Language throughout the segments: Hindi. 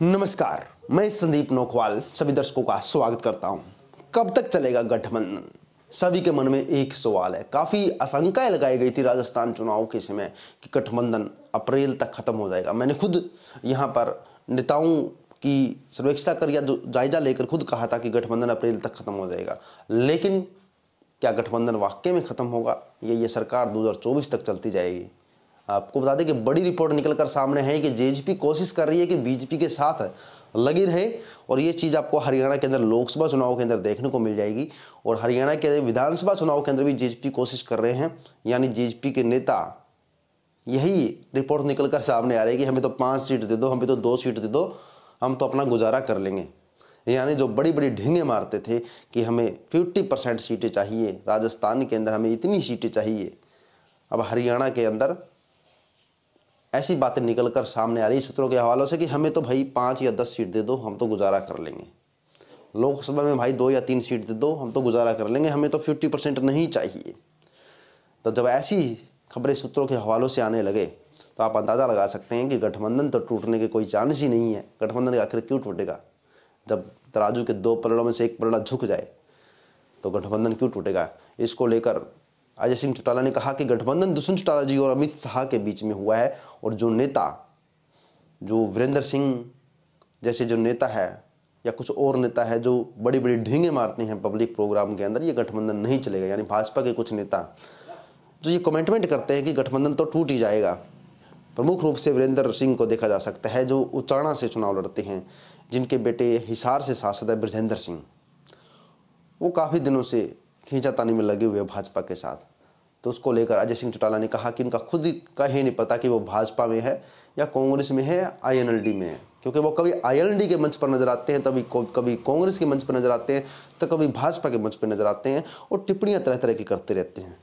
नमस्कार, मैं संदीप नोखवाल सभी दर्शकों का स्वागत करता हूं। कब तक चलेगा गठबंधन? सभी के मन में एक सवाल है। काफी आशंकाएं लगाई गई थी राजस्थान चुनाव के समय कि गठबंधन अप्रैल तक खत्म हो जाएगा। मैंने खुद यहां पर नेताओं की सर्वेक्षण कर या जायजा लेकर खुद कहा था कि गठबंधन अप्रैल तक खत्म हो जाएगा। लेकिन क्या गठबंधन वाकई में खत्म होगा? ये सरकार 2024 तक चलती जाएगी? आपको बता दें कि बड़ी रिपोर्ट निकलकर सामने है कि जेजेपी कोशिश कर रही है कि बीजेपी के साथ लगी रहे, और ये चीज़ आपको हरियाणा के अंदर लोकसभा चुनाव के अंदर देखने को मिल जाएगी। और हरियाणा के विधानसभा चुनाव के अंदर भी जेजेपी कोशिश कर रहे हैं, यानी जेजेपी के नेता यही रिपोर्ट निकलकर सामने आ रही है कि हमें तो 5 सीट दे दो, हमें तो 2 सीट दे दो, हम तो अपना गुजारा कर लेंगे। यानी जो बड़ी बड़ी ढींगे मारते थे कि हमें 50% सीटें चाहिए, राजस्थान के अंदर हमें इतनी सीटें चाहिए, अब हरियाणा के अंदर ऐसी बातें निकलकर सामने आ रही सूत्रों के हवालों से कि हमें तो भाई 5 या 10 सीट दे दो, हम तो गुजारा कर लेंगे। लोकसभा में भाई 2 या 3 सीट दे दो, हम तो गुजारा कर लेंगे, हमें तो 50% नहीं चाहिए। तो जब ऐसी खबरें सूत्रों के हवालों से आने लगे तो आप अंदाज़ा लगा सकते हैं कि गठबंधन तो टूटने के कोई चांस ही नहीं है। गठबंधन आखिर क्यों टूटेगा? जब तराजू के 2 पलड़ों में से एक पलड़ा झुक जाए तो गठबंधन क्यों टूटेगा? इसको लेकर अजय सिंह चौटाला ने कहा कि गठबंधन दुष्यंत चौटाला जी और अमित शाह के बीच में हुआ है, और जो नेता, जो वीरेंद्र सिंह जैसे जो नेता है या कुछ और नेता है जो बड़ी बड़ी ढींगे मारते हैं पब्लिक प्रोग्राम के अंदर, ये गठबंधन नहीं चलेगा। यानी भाजपा के कुछ नेता जो ये कमेंटमेंट करते हैं कि गठबंधन तो टूट ही जाएगा, प्रमुख रूप से वीरेंद्र सिंह को देखा जा सकता है जो उचाणा से चुनाव लड़ते हैं, जिनके बेटे हिसार से सांसद है बृजेंद्र सिंह। वो काफ़ी दिनों से खींचातानी में लगे हुए भाजपा के साथ। तो उसको लेकर अजय सिंह चौटाला ने कहा कि इनका खुद का ही नहीं पता कि वो भाजपा में है या कांग्रेस में है, आईएनएलडी में है, क्योंकि वो कभी आईएनएलडी के मंच पर नजर आते हैं, कभी कांग्रेस के मंच पर नजर आते हैं, तो कभी भाजपा के मंच पर नजर आते हैं, और टिप्पणियां तरह तरह की करते रहते हैं।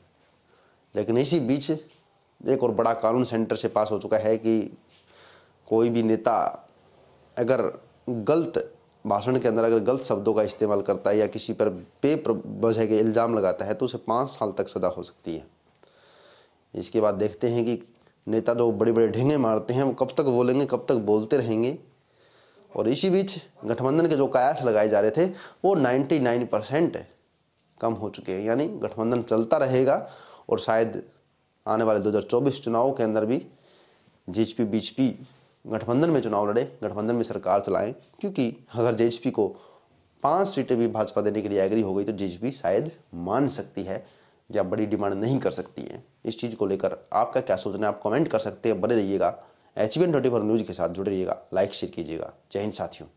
लेकिन इसी बीच एक और बड़ा कानून सेंटर से पास हो चुका है कि कोई भी नेता अगर गलत भाषण के अंदर अगर गलत शब्दों का इस्तेमाल करता है या किसी पर बेवजह के इल्ज़ाम लगाता है तो उसे 5 साल तक सज़ा हो सकती है। इसके बाद देखते हैं कि नेता जो बड़े बड़े ढींगे मारते हैं वो कब तक बोलेंगे, कब तक बोलते रहेंगे। और इसी बीच गठबंधन के जो कयास लगाए जा रहे थे वो 99% कम हो चुके हैं। यानी गठबंधन चलता रहेगा, और शायद आने वाले 2024 चुनाव के अंदर भी जेजेपी बीजेपी गठबंधन में चुनाव लड़े, गठबंधन में सरकार चलाएं। क्योंकि अगर जेजेपी को 5 सीटें भी भाजपा देने के लिए एग्री हो गई तो जेजेपी शायद मान सकती है या बड़ी डिमांड नहीं कर सकती है। इस चीज़ को लेकर आपका क्या सोचना है आप कमेंट कर सकते हैं। बने रहिएगा HBN 24 न्यूज़ के साथ, जुड़े रहिएगा, लाइक शेयर कीजिएगा। जय हिंद साथियों।